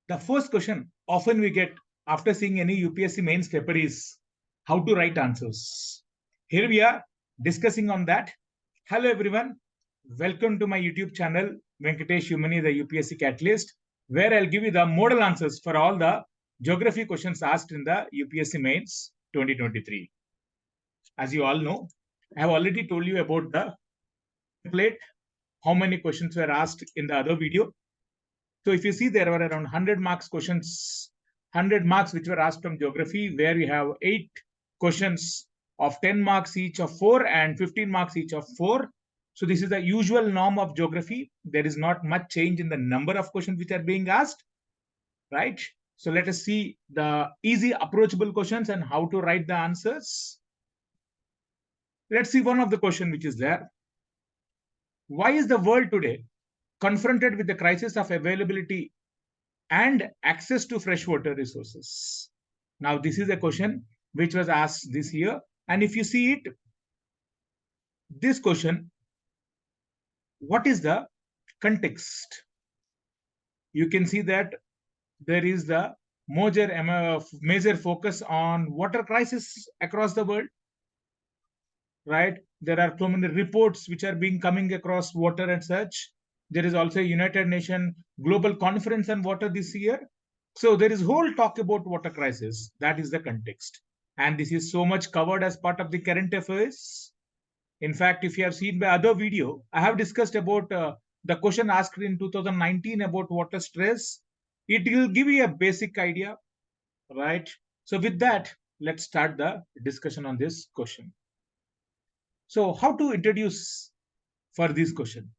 The first question often we get after seeing any UPSC mains paper is how to write answers. Here we are discussing on that. Hello everyone. Welcome to my YouTube channel, Venkatesh, the UPSC Catalyst, where I'll give you the model answers for all the geography questions asked in the UPSC mains 2023. As you all know, I have already told you about the template, how many questions were asked in the other video. So if you see, there were around 100 marks questions, 100 marks which were asked from geography, where we have 8 questions of 10 marks each of 4 and 15 marks each of 4. So this is the usual norm of geography. There is not much change in the number of questions which are being asked, right? So let us see the easy approachable questions and how to write the answers. Let's see one of the question which is there. Why is the world today confronted with the crisis of availability and access to freshwater resources? Now, this is a question which was asked this year. And if you see it, this question, what is the context? You can see that there is the major focus on water crisis across the world, right? There are so many reports which are being coming across water and such. There is also a United Nations Global Conference on Water this year. So there is whole talk about water crisis. That is the context. And this is so much covered as part of the current affairs. In fact, if you have seen my other video, I have discussed about the question asked in 2019 about water stress. It will give you a basic idea, right? So with that, let's start the discussion on this question. So how to introduce for this question?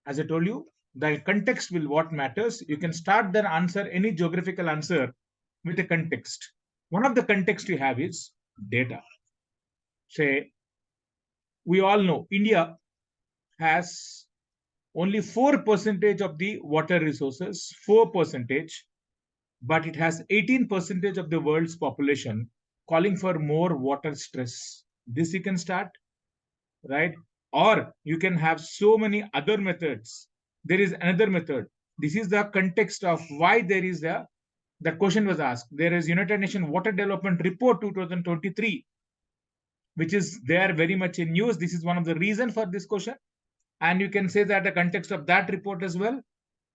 As I told you, the context will what matters. You can start the answer, any geographical answer, with a context. One of the context you have is data. Say, we all know India has only 4% of the water resources, 4%, but it has 18% of the world's population calling for more water stress. This you can start, right? Or you can have so many other methods. There is another method. This is the context of why there is the question was asked. There is United Nations Water Development Report 2023, which is there very much in news. This is one of the reasons for this question. And you can say that the context of that report as well.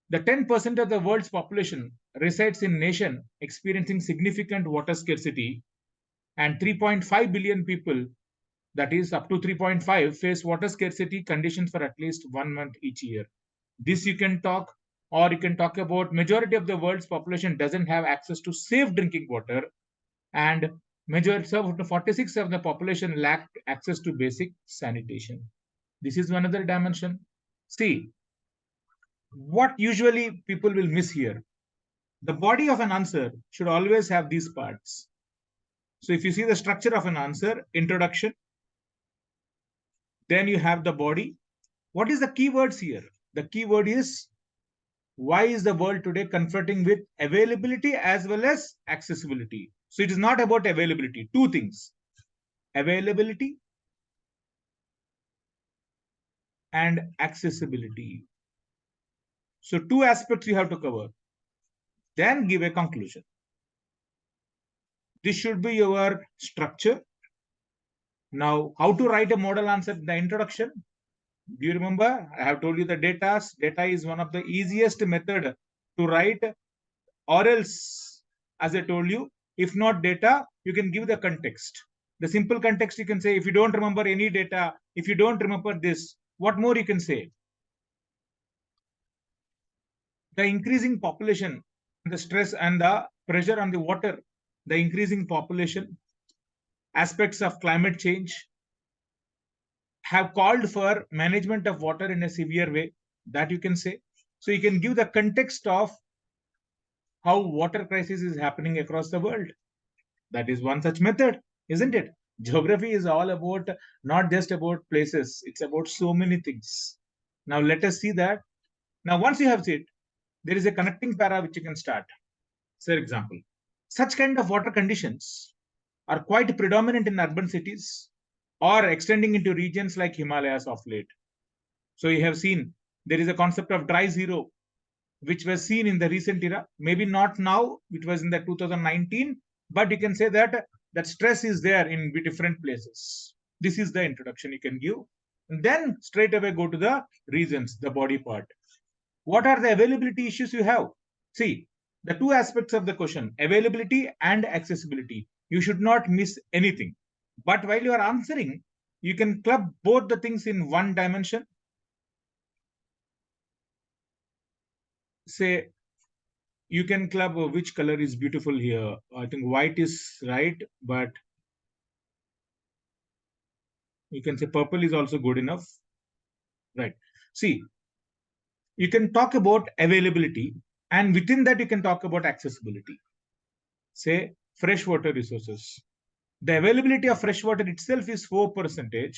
The 10% of the world's population resides in nation experiencing significant water scarcity, and 3.5 billion people, that is up to 3.5, face water scarcity conditions for at least 1 month each year. This you can talk, or you can talk about majority of the world's population doesn't have access to safe drinking water, and majority of 46% of the population lack access to basic sanitation. This is one other dimension. See, what usually people will miss here. The body of an answer should always have these parts. So if you see the structure of an answer, introduction, then you have the body. What is the keywords here? The keyword is, why is the world today confronting with availability as well as accessibility? So it is not about availability. Two things, availability and accessibility. So two aspects you have to cover. Then give a conclusion. This should be your structure. Now, how to write a model answer in the introduction? Do you remember? I have told you the data. Data is one of the easiest method to write, or else, as I told you, if not data, you can give the context. The simple context you can say, if you don't remember any data, if you don't remember this, what more you can say? The increasing population, the stress and the pressure on the water, the increasing population, aspects of climate change have called for management of water in a severe way, that you can say. So you can give the context of how water crisis is happening across the world. That is one such method, isn't it? Geography is all about not just about places, it's about so many things. Now let us see that. Now once you have seen, there is a connecting para which you can start. For example, such kind of water conditions are quite predominant in urban cities or extending into regions like Himalayas of late. So you have seen there is a concept of dry zero. which was seen in the recent era. Maybe not now, it was in the 2019, but you can say that that stress is there in different places. This is the introduction you can give. And then straight away go to the reasons, the body part. What are the availability issues you have? See, the two aspects of the question, availability and accessibility. You should not miss anything. But while you are answering, you can club both the things in one dimension. Say, you can club which color is beautiful here. I think white is right, but you can say purple is also good enough. Right. See, you can talk about availability, and within that, you can talk about accessibility. Say, freshwater resources. The availability of freshwater itself is 4%,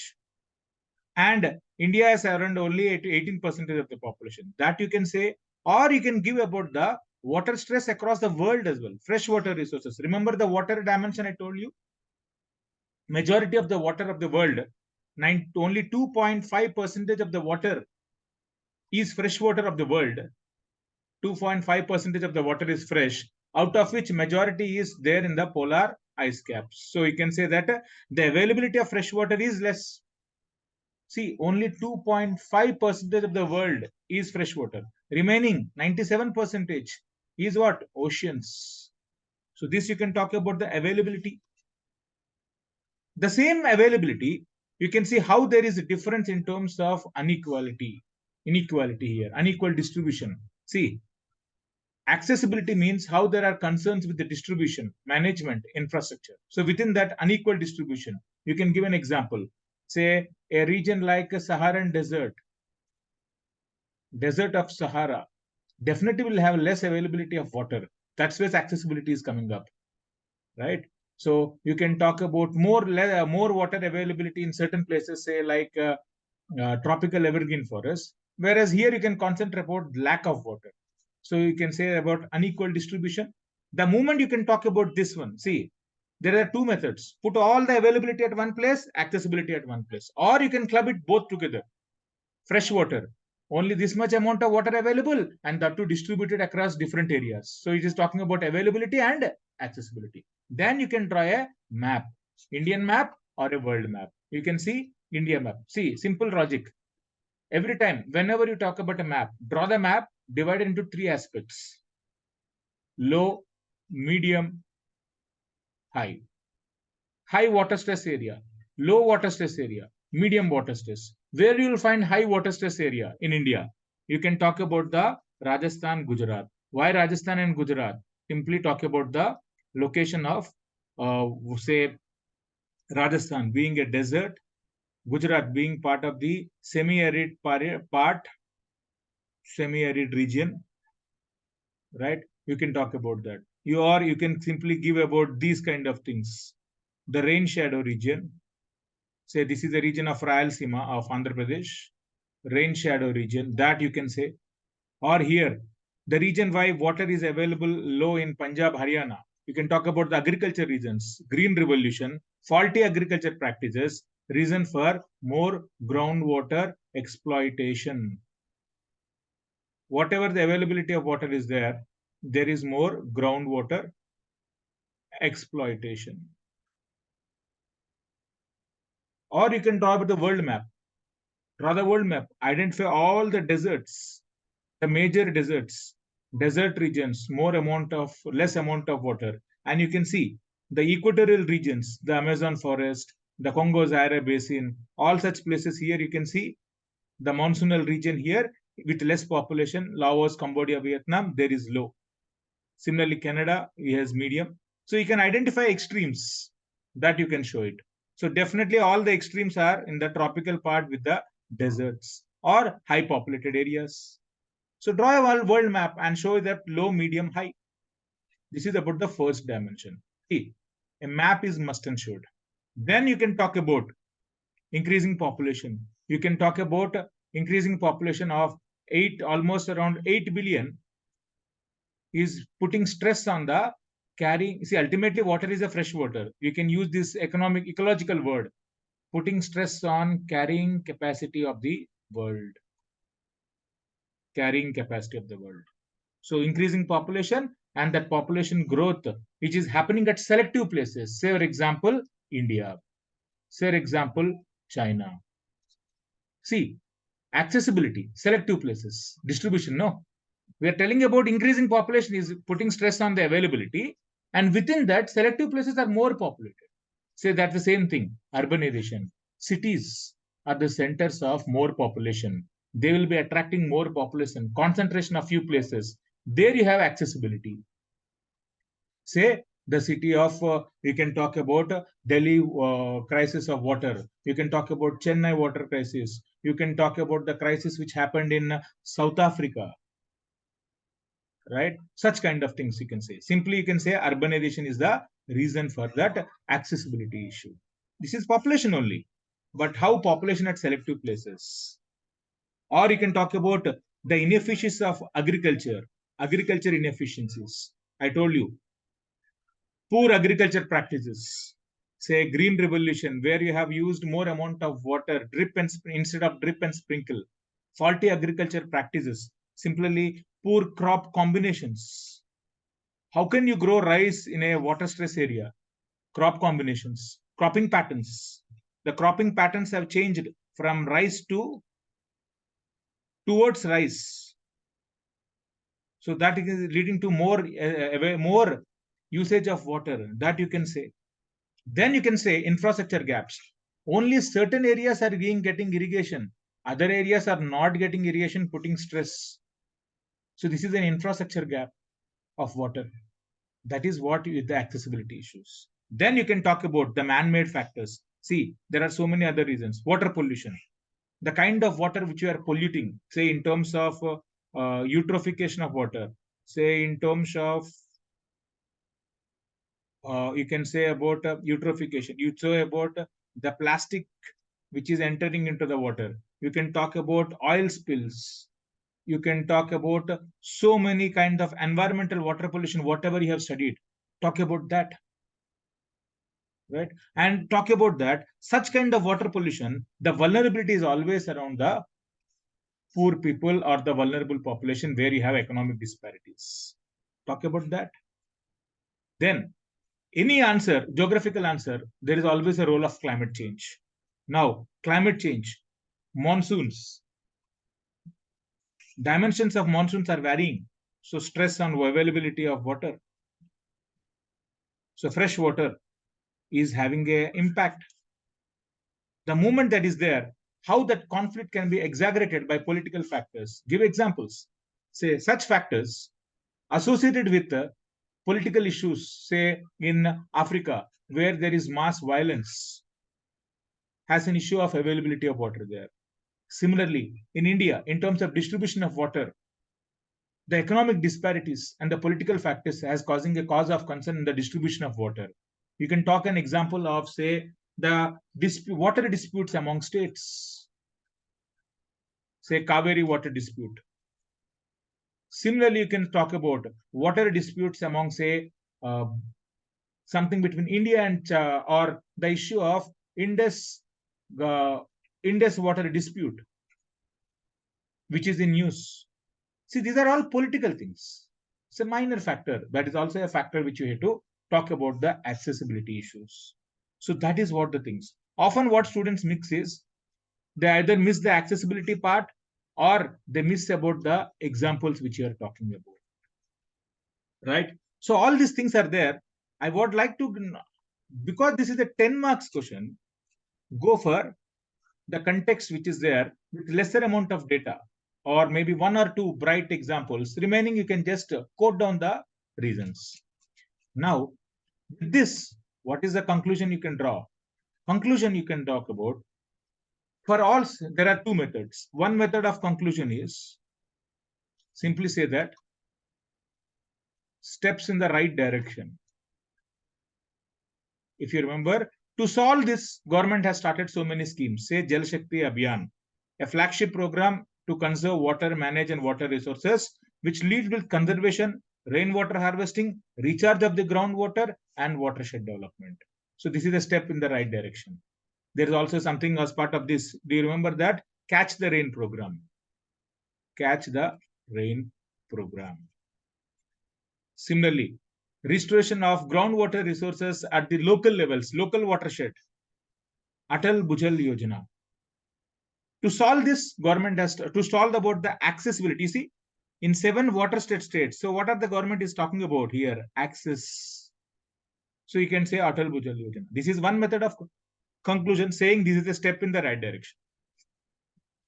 and India has around only 18% of the population. That you can say, or you can give about the water stress across the world as well. Freshwater resources. Remember the water dimension I told you? Majority of the water of the world, only 2.5% of the water is freshwater of the world. 2.5% of the water is fresh, out of which majority is there in the polar ice caps. So you can say that the availability of fresh water is less. See, only 2.5% of the world is freshwater. Remaining 97% is what? Oceans. So this you can talk about the availability. The same availability, you can see how there is a difference in terms of inequality here, unequal distribution. See, accessibility means how there are concerns with the distribution, management, infrastructure. So within that unequal distribution, you can give an example. Say a region like a Saharan desert of Sahara, definitely will have less availability of water. That's where accessibility is coming up, right? So you can talk about more water availability in certain places, say like tropical evergreen forest, whereas here you can concentrate about lack of water. So you can say about unequal distribution. The moment you can talk about this one, see, there are two methods. Put all the availability at one place, accessibility at one place, or you can club it both together. Fresh water, only this much amount of water available, and that to distribute it across different areas. So it is talking about availability and accessibility. Then you can draw a map, Indian map or a world map. You can see India map. See, simple logic. Every time, whenever you talk about a map, draw the map divided into three aspects: low, medium, high. High water stress area, low water stress area, medium water stress. Where you will find high water stress area in India? You can talk about the Rajasthan, Gujarat. Why Rajasthan and Gujarat? Simply talk about the location of, say, Rajasthan being a desert, Gujarat being part of the semi-arid semi-arid region, right? You can talk about that. You can simply give about these kind of things. The rain shadow region, say this is the region of Rayalaseema of Andhra Pradesh, rain shadow region, that you can say. Or here, the region why water is available low in Punjab, Haryana. You can talk about the agriculture regions, green revolution, faulty agriculture practices, reason for more groundwater exploitation. Whatever the availability of water is there is more groundwater exploitation. Or you can draw the world map. Draw the world map. Identify all the deserts, the major deserts, desert regions, less amount of water. And you can see the equatorial regions, the Amazon forest, the Congo-Zaire basin, all such places here you can see the monsoonal region here with less population, Laos, Cambodia, Vietnam, there is low. Similarly, Canada has medium. So you can identify extremes that you can show it. So definitely all the extremes are in the tropical part with the deserts or high populated areas. So draw a world map and show that low, medium, high. This is about the first dimension. See, a map is must and should. Then you can talk about increasing population. You can talk about increasing population of almost around 8 billion is putting stress on the carrying. See, ultimately, water is a fresh water. You can use this ecological word, putting stress on carrying capacity of the world. Carrying capacity of the world. So increasing population and that population growth, which is happening at selective places. Say, for example, India. Say, for example, China. See, accessibility, selective places, distribution. No, we are telling about increasing population is putting stress on the availability, and within that, selective places are more populated. Say that's the same thing. Urbanization. Cities are the centers of more population. They will be attracting more population. Concentration of few places. There you have accessibility. Say the city of, we can talk about Delhi crisis of water. You can talk about Chennai water crisis. You can talk about the crisis which happened in South Africa, right? Such kind of things you can say. Simply, you can say urbanization is the reason for that accessibility issue. This is population only, but how population at selective places? Or you can talk about the inefficiencies of agriculture inefficiencies. I told you, poor agriculture practices. Say green revolution, where you have used more amount of water, instead of drip and sprinkle. Faulty agriculture practices, simply poor crop combinations. How can you grow rice in a water stress area? Crop combinations, cropping patterns. The cropping patterns have changed from rice to towards rice. So that is leading to more usage of water. That you can say. Then you can say infrastructure gaps. Only certain areas are getting irrigation. Other areas are not getting irrigation, putting stress. So this is an infrastructure gap of water. That is what is the accessibility issues. Then you can talk about the man-made factors. See, there are so many other reasons. Water pollution, the kind of water which you are polluting, say in terms of eutrophication of water, say in terms of you can say about eutrophication. You say about the plastic which is entering into the water. You can talk about oil spills. You can talk about so many kind of environmental water pollution, whatever you have studied. Talk about that, right? And talk about that. Such kind of water pollution, the vulnerability is always around the poor people or the vulnerable population where you have economic disparities. Talk about that. Then any answer, geographical answer, there is always a role of climate change. Now, climate change, monsoons, dimensions of monsoons are varying. So, stress on availability of water. So, fresh water is having an impact. The movement that is there, how that conflict can be exaggerated by political factors. Give examples. Say, such factors associated with political issues, say in Africa, where there is mass violence, has an issue of availability of water there. Similarly, in India, in terms of distribution of water, the economic disparities and the political factors has causing a cause of concern in the distribution of water. You can talk an example of, say, the water disputes among states, say Kaveri water dispute. Similarly, you can talk about water disputes among, say, something between India and or the issue of uh, Indus water dispute, which is in news. See, these are all political things. It's a minor factor. That is also a factor which you have to talk about the accessibility issues. So that is what the things. Often what students mix is they either miss the accessibility part or they miss about the examples which you are talking about. Right? So all these things are there. I would like to, because this is a 10 marks question, go for the context which is there with lesser amount of data or maybe one or two bright examples. Remaining, you can just quote down the reasons. Now, with this, what is the conclusion you can draw? Conclusion you can talk about. For all, there are two methods. One method of conclusion is simply say that steps in the right direction. If you remember, to solve this, government has started so many schemes. Say Jal Shakti Abhiyan, a flagship program to conserve water, manage and water resources, which leads with conservation, rainwater harvesting, recharge of the groundwater, and watershed development. So this is a step in the right direction. There is also something as part of this. Do you remember that? Catch the rain program. Catch the rain program. Similarly, restoration of groundwater resources at the local levels, local watershed, Atal Bhujal Yojana. To solve this, government has to solve about the accessibility. See, in 7 water state states. So what are the government is talking about here? Access. So you can say Atal Bhujal Yojana. This is one method of conclusion, saying this is a step in the right direction.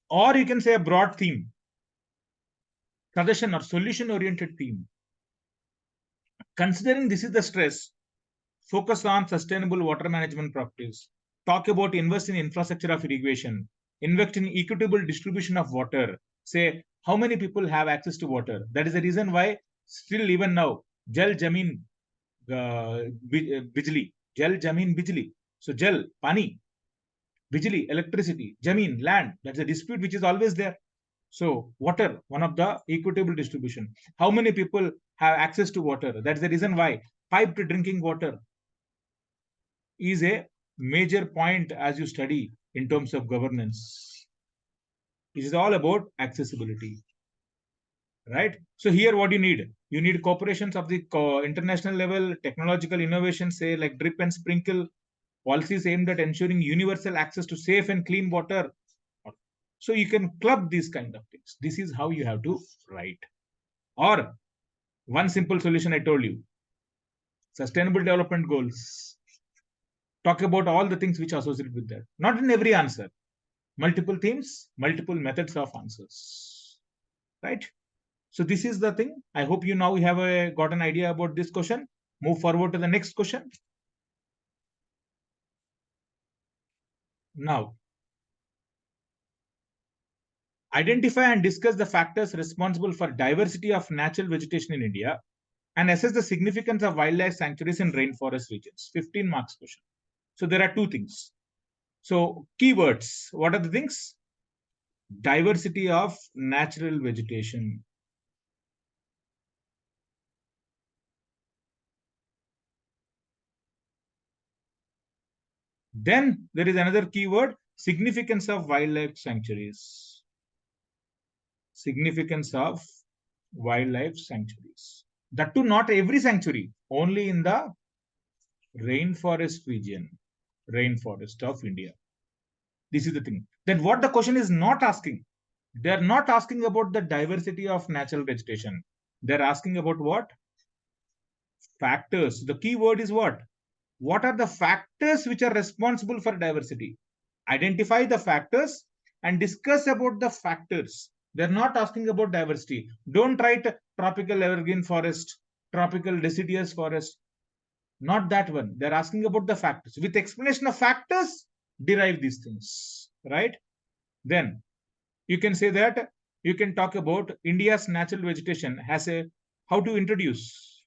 Or you can say a broad theme, suggestion or solution oriented theme. Considering this is the stress, focus on sustainable water management practice. Talk about invest in infrastructure of irrigation, invest in equitable distribution of water. Say how many people have access to water. That is the reason why still even now, Jal Jamin Bijli, Jal Jamin Bijli. So Jal, Pani, Bijli, electricity, Jamin, land. That's a dispute which is always there. So water, one of the equitable distribution. How many people have access to water? That's the reason why piped drinking water is a major point as you study in terms of governance. It is all about accessibility, right? So here what you need cooperations of the international level, technological innovation, say like drip and sprinkle, policies aimed at ensuring universal access to safe and clean water. So you can club these kind of things. This is how you have to write. Or one simple solution I told you, sustainable development goals. Talk about all the things which are associated with that. Not in every answer. Multiple themes, multiple methods of answers. Right? So this is the thing. I hope you now have got an idea about this question. Move forward to the next question. Now, identify and discuss the factors responsible for diversity of natural vegetation in India and assess the significance of wildlife sanctuaries in rainforest regions. 15 marks question. So there are two things. So keywords, what are the things? Diversity of natural vegetation. Then there is another keyword, significance of wildlife sanctuaries. Significance of wildlife sanctuaries. That too, not every sanctuary, only in the rainforest region, rainforest of India. This is the thing. Then what the question is not asking, they're not asking about the diversity of natural vegetation. They're asking about what? Factors. The key word is what? What are the factors which are responsible for diversity? Identify the factors and discuss about the factors. They're not asking about diversity. Don't write tropical evergreen forest, tropical deciduous forest. Not that one. They're asking about the factors. With explanation of factors, derive these things. Right? Then you can say that you can talk about India's natural vegetation has a how to introduce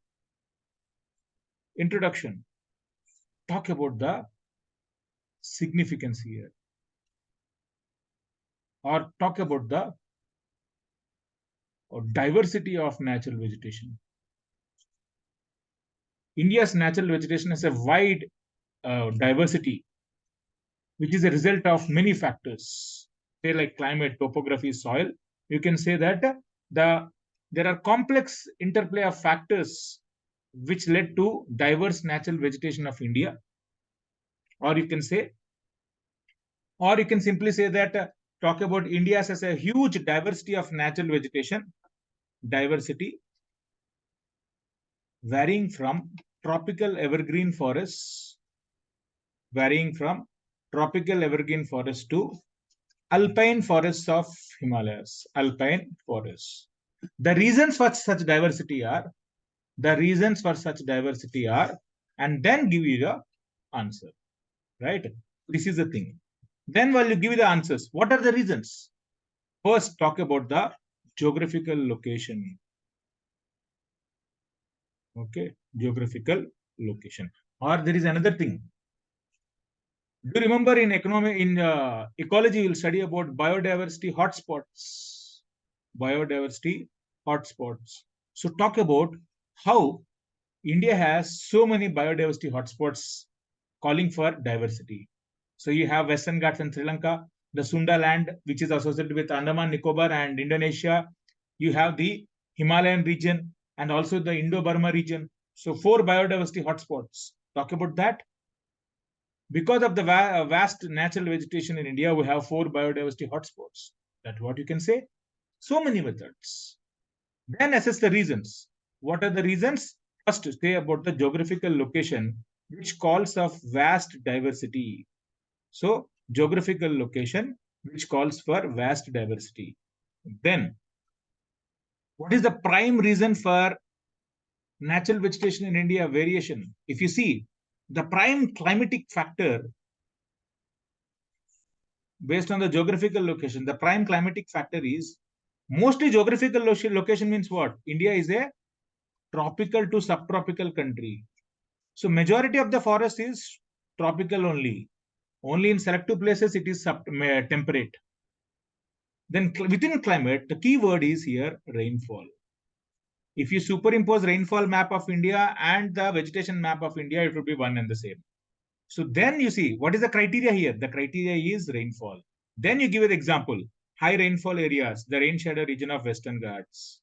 introduction. Talk about the significance here, or talk about the diversity of natural vegetation. India's natural vegetation has a wide diversity, which is a result of many factors, say like climate, topography, soil. You can say that there are complex interplay of factors which led to diverse natural vegetation of India. Or you can say, or you can simply say that talk about India as a huge diversity of natural vegetation, diversity varying from tropical evergreen forests, varying from tropical evergreen forests to alpine forests of Himalayas, alpine forests. The reasons for such diversity are, and then give you the answer, right? This is the thing. Then while you give the answers, what are the reasons? First, talk about the geographical location. Okay, geographical location. Or there is another thing. Do you remember in ecology, you'll study about biodiversity hotspots. Biodiversity hotspots. So talk about how India has so many biodiversity hotspots calling for diversity. So you have Western Ghats in Sri Lanka, the Sunda land, which is associated with Andaman, Nicobar, and Indonesia. You have the Himalayan region, and also the Indo-Burma region. So 4 biodiversity hotspots. Talk about that. Because of the vast natural vegetation in India, we have 4 biodiversity hotspots. That's what you can say. So many methods. Then assess the reasons. What are the reasons? First, say about the geographical location, which calls of vast diversity. So, geographical location, which calls for vast diversity. Then, what is the prime reason for natural vegetation in India variation? If you see, the prime climatic factor based on the geographical location, the prime climatic factor is mostly geographical location means what? India is a tropical to subtropical country. So majority of the forest is tropical only. Only in selective places it is temperate. Then within climate, the key word is here rainfall. If you superimpose rainfall map of India and the vegetation map of India, it would be one and the same. So then you see, what is the criteria here? The criteria is rainfall. Then you give an example. High rainfall areas, the rain shadow region of Western Ghats.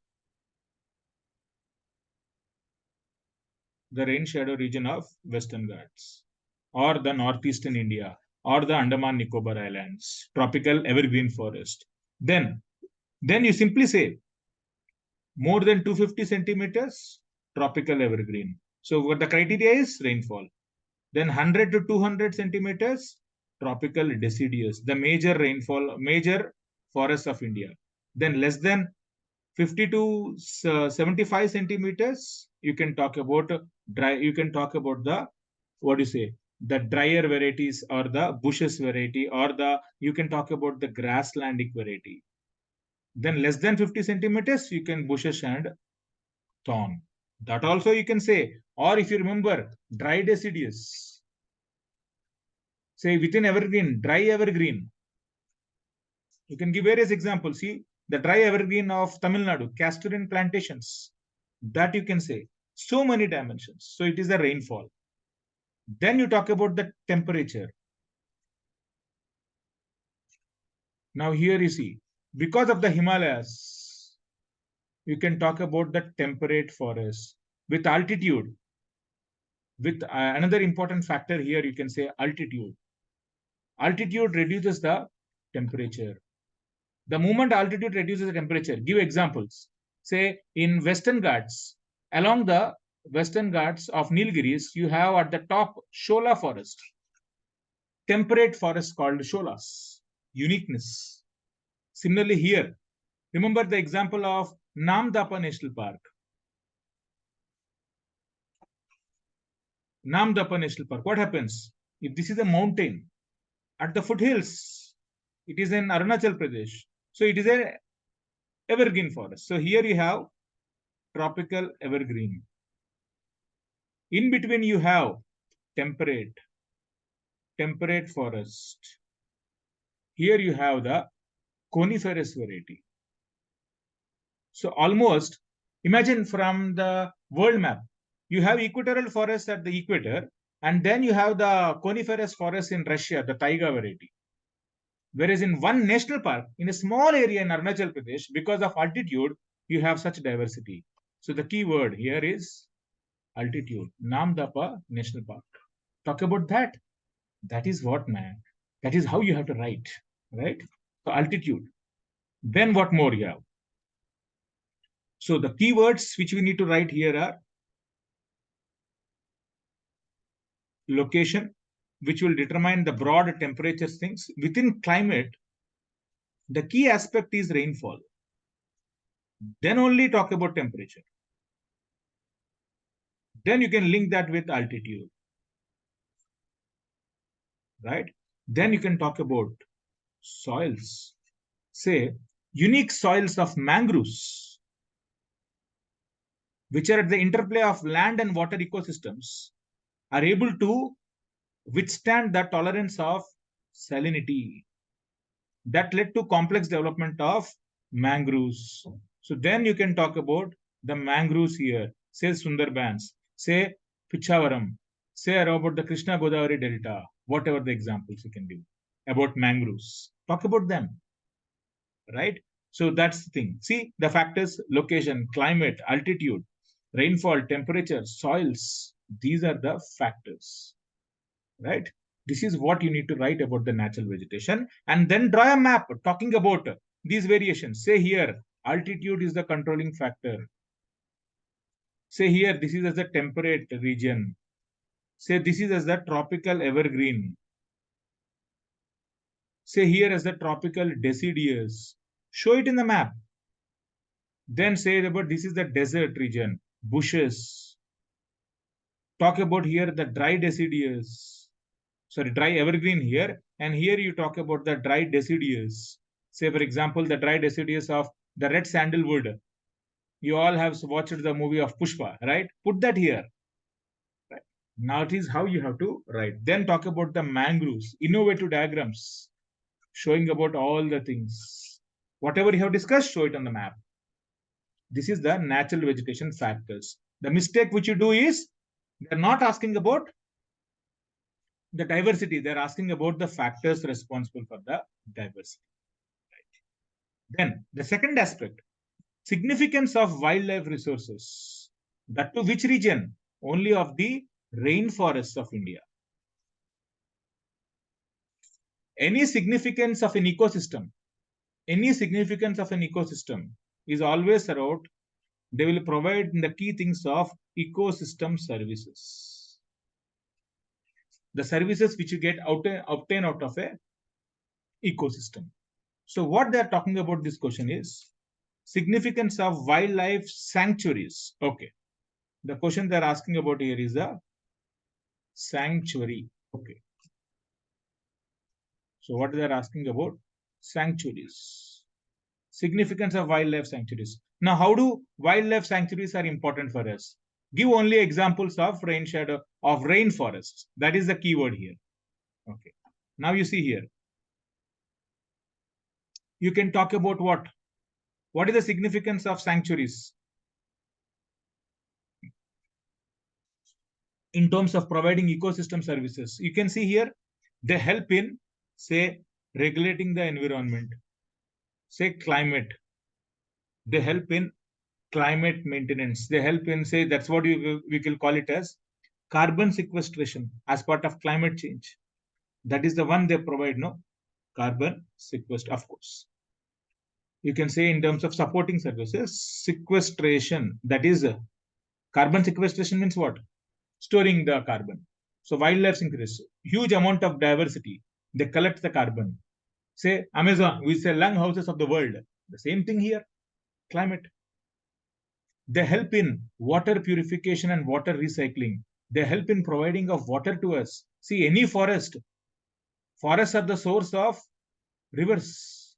The rain shadow region of Western Ghats. Or the northeastern India. Or the Andaman Nicobar Islands. Tropical evergreen forest. Then you simply say, more than 250 centimeters, tropical evergreen. So what the criteria is? Rainfall. Then 100 to 200 centimeters, tropical deciduous, the major rainfall, major forests of India. Then less than 50 to 75 centimeters, you can talk about dry, you can talk about the, what do you say, the drier varieties or the bushes variety, or the, you can talk about the grasslandic variety. Then less than 50 centimeters, you can bushes and thorn. That also you can say. Or if you remember, dry deciduous. Say within evergreen, dry evergreen. You can give various examples. See, the dry evergreen of Tamil Nadu, Castorean plantations. That you can say. So many dimensions. So it is the rainfall. Then you talk about the temperature. Now here you see, because of the Himalayas, you can talk about the temperate forest. With altitude, with another important factor here, you can say altitude. Altitude reduces the temperature. The moment altitude reduces the temperature, give examples. Say in Western Ghats, along the Western Ghats of Nilgiris, you have at the top Shola forest, temperate forest called Sholas, uniqueness. Similarly here, remember the example of Namdapa National Park. Namdapa National Park, what happens? If this is a mountain, at the foothills, it is in Arunachal Pradesh. So it is a evergreen forest. So here you have tropical evergreen. In between you have temperate forest. Here you have the coniferous variety. So almost imagine from the world map, you have equatorial forest at the equator, and then you have the coniferous forest in Russia, the taiga variety. Whereas in one national park, in a small area in Arunachal Pradesh, because of altitude, you have such diversity. So the key word here is altitude. Namdapa National Park. Talk about that. That is what, man. That is how you have to write, right? So altitude. Then what more you have? So the keywords which we need to write here are location, which will determine the broad temperature things. Within climate, the key aspect is rainfall. Then only talk about temperature. Then you can link that with altitude, right? Then you can talk about soils. Say, unique soils of mangroves, which are at the interplay of land and water ecosystems, are able to withstand the tolerance of salinity. That led to complex development of mangroves. So then you can talk about the mangroves here, say Sundarbans, say Pichavaram, say about the Krishna Godavari Delta, whatever the examples you can give about mangroves. Talk about them, right? So that's the thing. See the factors: location, climate, altitude. rainfall, temperature, soils. These are the factors, right? This is what you need to write about the natural vegetation, and then draw a map talking about these variations. Say here, altitude is the controlling factor. Say here, this is as the temperate region. Say this is as the tropical evergreen. Say here as the tropical deciduous. Show it in the map. Then say about this is the desert region, bushes. Talk about here the dry deciduous. Sorry, dry evergreen here. And here you talk about the dry deciduous. Say, for example, the dry deciduous of the red sandalwood. You all have watched the movie of Pushpa, right? Put that here. Right. Now it is how you have to write. Then talk about the mangroves, innovative diagrams showing about all the things. Whatever you have discussed, show it on the map. This is the natural vegetation factors. The mistake which you do is they're not asking about the diversity, they're asking about the factors responsible for the diversity. Right. Then the second aspect, significance of wildlife resources. That to which region? Only of the rainforests of India. Any significance of an ecosystem, is always around, they will provide the key things of ecosystem services. The services which you get obtain out of a ecosystem. So what they are talking about this question is significance of wildlife sanctuaries. Okay. The question they are asking about here is a sanctuary. Okay. So what they are asking about? Sanctuaries. Significance of wildlife sanctuaries. Now, how do wildlife sanctuaries are important for us? Give only examples of rainforests. That is the keyword here. Okay. Now you see here. You can talk about what? What is the significance of sanctuaries in terms of providing ecosystem services? You can see here, they help in, say, regulating the environment, say, climate. They help in climate maintenance. They help in, say, that's what we can call it as carbon sequestration as part of climate change. That is the one they provide, no? Carbon sequestration, of course. You can say in terms of supporting services, sequestration, that is carbon sequestration means what? Storing the carbon. So wildlife increase, huge amount of diversity. They collect the carbon. Say Amazon, we say lung houses of the world. The same thing here, climate. They help in water purification and water recycling. They help in providing of water to us. See, any forests are the source of rivers.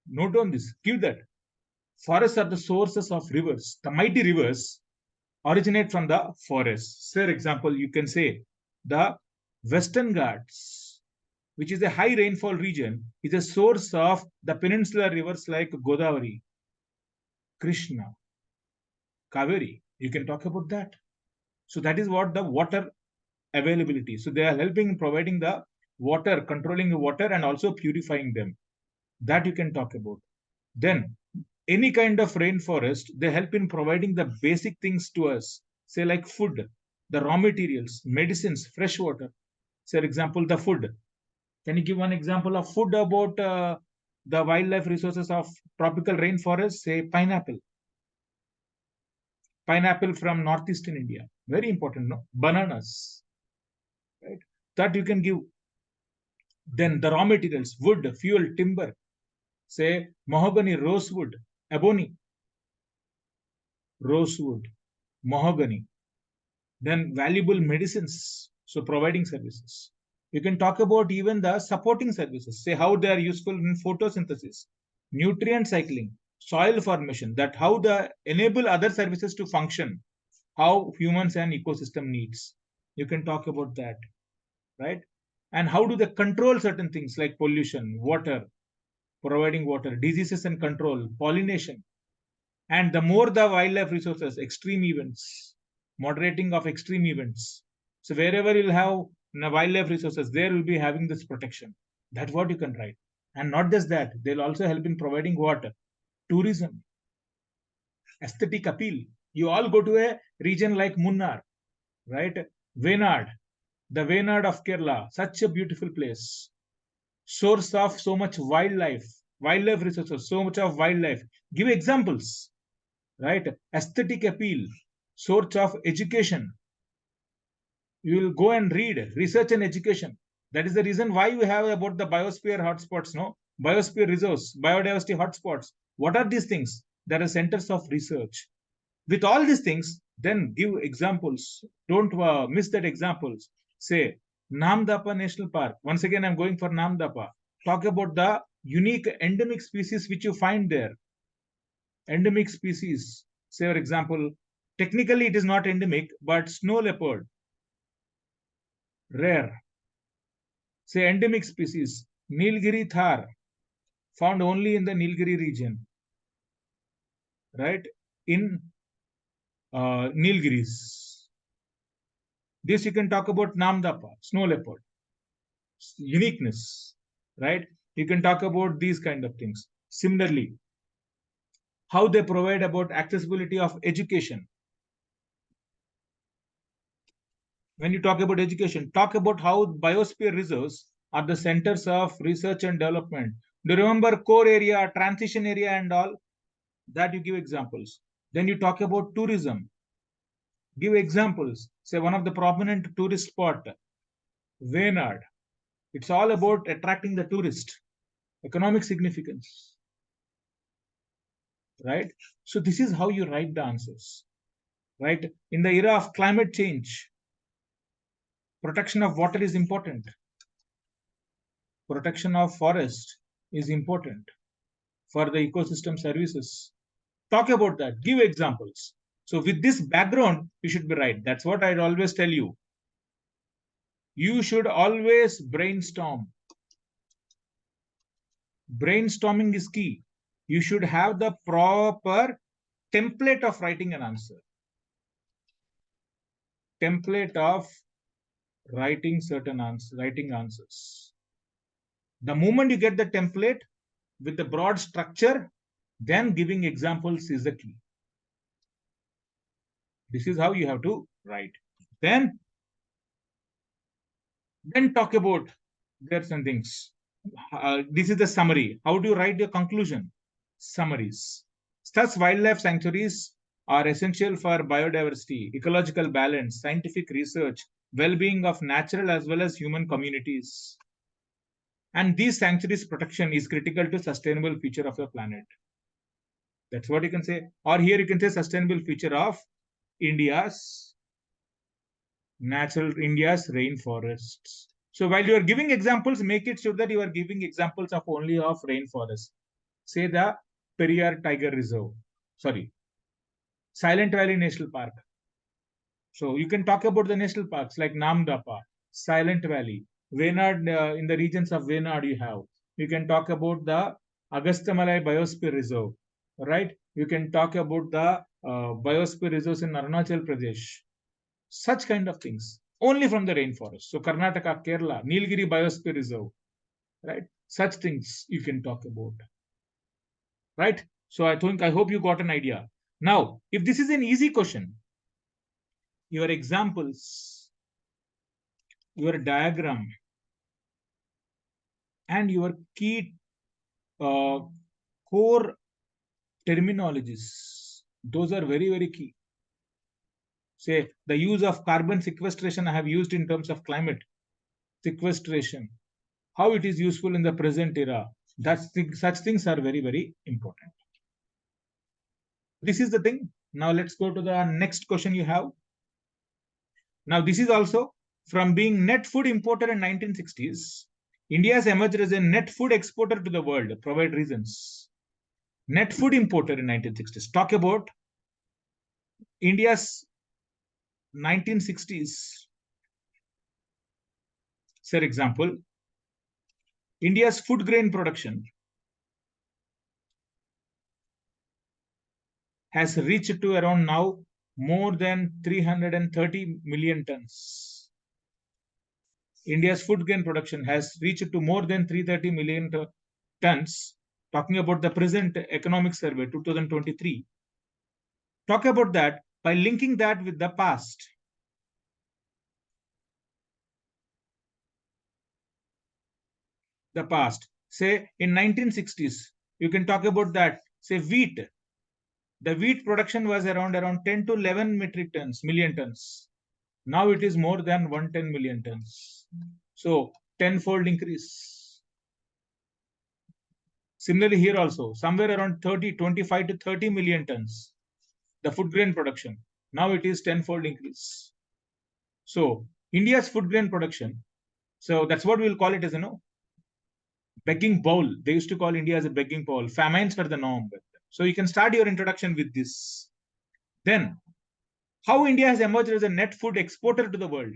Note on this, give that. Forests are the sources of rivers. The mighty rivers originate from the forests. For example, you can say the Western Ghats, which is a high rainfall region, is a source of the peninsular rivers like Godavari, Krishna, Kaveri. You can talk about that. So that is what the water availability. So they are helping in providing the water, controlling the water and also purifying them. That you can talk about. Then any kind of rainforest, they help in providing the basic things to us, say like food, the raw materials, medicines, fresh water. For example, the food. Can you give one example of food about the wildlife resources of tropical rainforest? Say pineapple. Pineapple from northeastern India. Very important, no? Bananas. Right? That you can give. Then the raw materials, wood, fuel, timber. Say mahogany, rosewood, ebony, rosewood, mahogany. Then valuable medicines, so providing services. You can talk about even the supporting services, say how they are useful in photosynthesis, nutrient cycling, soil formation, that how they enable other services to function, how humans and ecosystem needs. You can talk about that, right? And how do they control certain things like pollution, water, providing water, diseases and control, pollination. And the more the wildlife resources, extreme events, moderating of extreme events. So wherever you'll have wildlife resources, there will be having this protection. That's what you can write. And not just that, they'll also help in providing what? Tourism, aesthetic appeal. You all go to a region like Munnar, right? Wayanad, the Wayanad of Kerala, such a beautiful place. Source of so much wildlife resources, so much of wildlife. Give examples, right? Aesthetic appeal, source of education. You will go and read research and education. That is the reason why you have about the biosphere hotspots, no? Biosphere resource, biodiversity hotspots. What are these things? There are centers of research. With all these things, then give examples. Don't miss that examples. Say, Namdapa National Park. Once again, I'm going for Namdapa. Talk about the unique endemic species which you find there. Endemic species. Say, for example, technically it is not endemic, but snow leopard, rare. Say, endemic species, Nilgiri Thar, found only in the Nilgiri region, right? In Nilgiris. This you can talk about Namdapa, snow leopard, uniqueness, right? You can talk about these kind of things. Similarly, how they provide about accessibility of education. When you talk about education, talk about how biosphere reserves are the centers of research and development. Do you remember core area, transition area, and all that? You give examples. Then you talk about tourism. Give examples. Say one of the prominent tourist spot, Wayanad. It's all about attracting the tourist, economic significance, right? So this is how you write the answers, right? In the era of climate change, protection of water is important. Protection of forest is important for the ecosystem services. Talk about that. Give examples. So with this background, you should be right. That's what I'd always tell you. You should always brainstorm. Brainstorming is key. You should have the proper template of writing an answer. Template of writing certain answers, writing answers. The moment you get the template with the broad structure, then giving examples is the key. This is how you have to write. Then talk about there are some things. This is the summary. How do you write your conclusion? Summaries. Thus, wildlife sanctuaries are essential for biodiversity, ecological balance, scientific research, well-being of natural as well as human communities. And these sanctuaries protection is critical to sustainable future of the planet. That's what you can say. Or here you can say sustainable future of India's rainforests. So while you are giving examples, make it sure that you are giving examples of only of rainforest. Say the Periyar Tiger Reserve. Sorry, Silent Valley National Park. So you can talk about the national parks like Namdapa, Silent Valley, Wayanad, in the regions of Wayanad you have. You can talk about the Agastyamalai Biosphere Reserve, right? You can talk about the biosphere reserves in Arunachal Pradesh. Such kind of things only from the rainforest. So Karnataka, Kerala, Nilgiri Biosphere Reserve, right? Such things you can talk about, right? So I hope you got an idea. Now, if this is an easy question, your examples, your diagram, and your key core terminologies, those are very, very key. Say the use of carbon sequestration I have used in terms of climate sequestration, how it is useful in the present era. Such things are very, very important. This is the thing. Now let's go to the next question you have. Now this is also from being net food importer in 1960s. India has emerged as a net food exporter to the world. Provide reasons. Net food importer in 1960s. Talk about India's 1960s. For example, India's food grain production has reached to around now more than 330 million tons. India's food grain production has reached to more than 330 million tons. Talking about the present economic survey 2023. Talk about that. by linking that with the past. The past. Say in 1960s, you can talk about that. Say wheat. The wheat production was around 10 to 11 metric tons, million tons. Now it is more than 110 million tons. So tenfold increase. Similarly here also, somewhere around 25 to 30 million tons, the food grain production. Now it is tenfold increase. So India's food grain production, so that's what we'll call it as, begging bowl. They used to call India as a begging bowl. Famines were the norm. So you can start your introduction with this. Then, how India has emerged as a net food exporter to the world.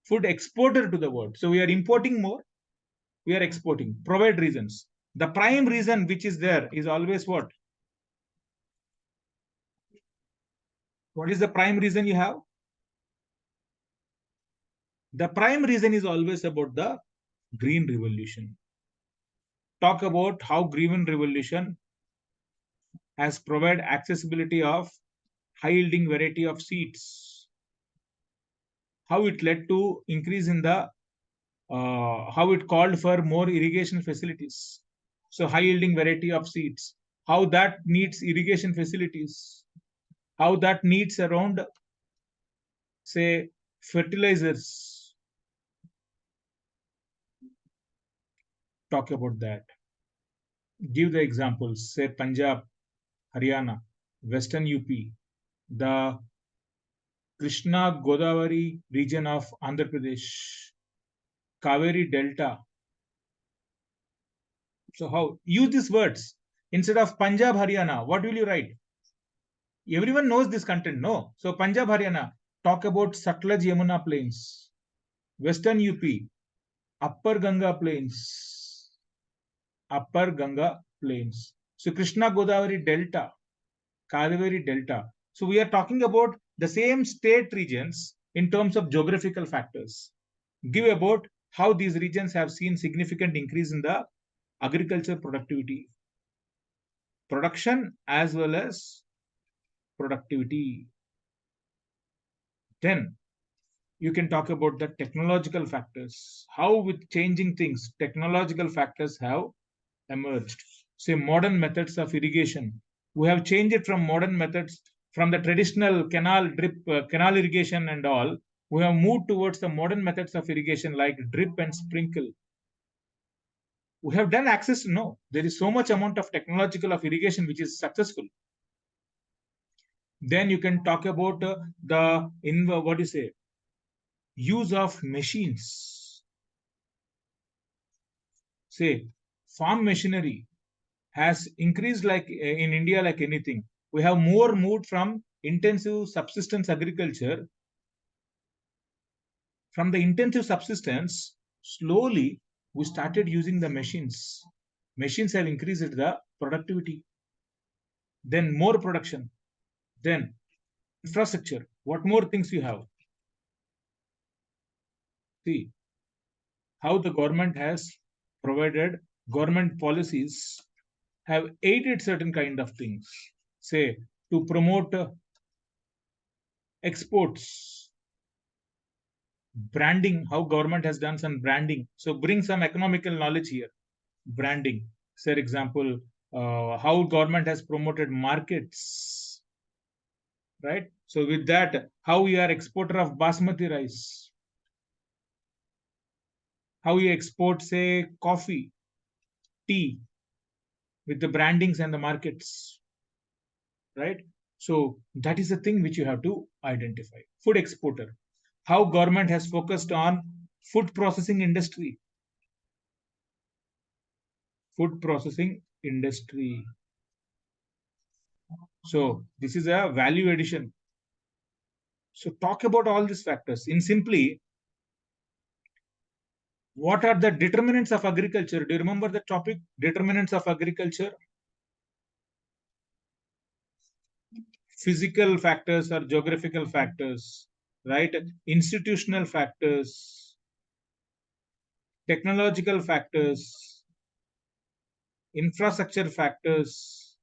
Food exporter to the world. So we are importing more, we are exporting. Provide reasons. The prime reason which is there is always what? What is the prime reason you have? The prime reason is always about the green revolution. Talk about how green revolution has provided accessibility of high yielding variety of seeds, how it led to increase in the how it called for more irrigation facilities. So high yielding variety of seeds, how that needs irrigation facilities, how that needs around, say, fertilizers. Talk about that. Give the examples, say Punjab, Haryana, Western UP, the Krishna Godavari region of Andhra Pradesh, Kaveri Delta. So how use these words instead of Punjab, Haryana? What will you write? Everyone knows this content, no? So Punjab, Haryana, talk about Sutlej Yamuna plains, Western UP, Upper Ganga plains, Upper Ganga plains. So Krishna Godavari Delta, Kaveri Delta. So we are talking about the same state regions in terms of geographical factors. Give about how these regions have seen significant increase in the agriculture productivity, production as well as productivity. Then you can talk about the technological factors, how with changing things, technological factors have emerged. Say modern methods of irrigation. We have changed it from modern methods, from the traditional canal drip, canal irrigation and all. We have moved towards the modern methods of irrigation like drip and sprinkle. We have done access to know there is so much amount of technological of irrigation which is successful. Then you can talk about the in what do you say, use of machines. Say farm machinery has increased like in India like anything. We have more moved from intensive subsistence agriculture. From the intensive subsistence, slowly we started using the machines. Machines have increased the productivity. Then more production. Then infrastructure. What more things you have? See how the government has provided, government policies have aided certain kind of things. Say to promote exports, branding, how government has done some branding. So bring some economical knowledge here. Branding. For example, how government has promoted markets, right? So with that, how we are exporter of basmati rice, how we export, say, coffee, tea, with the brandings and the markets, right? So that is the thing which you have to identify. Food exporter, how government has focused on food processing industry, food processing industry. So this is a value addition. So talk about all these factors. In simply, what are the determinants of agriculture? Do you remember the topic? Determinants of agriculture. Physical factors or geographical factors, right? Institutional factors, technological factors, infrastructure factors,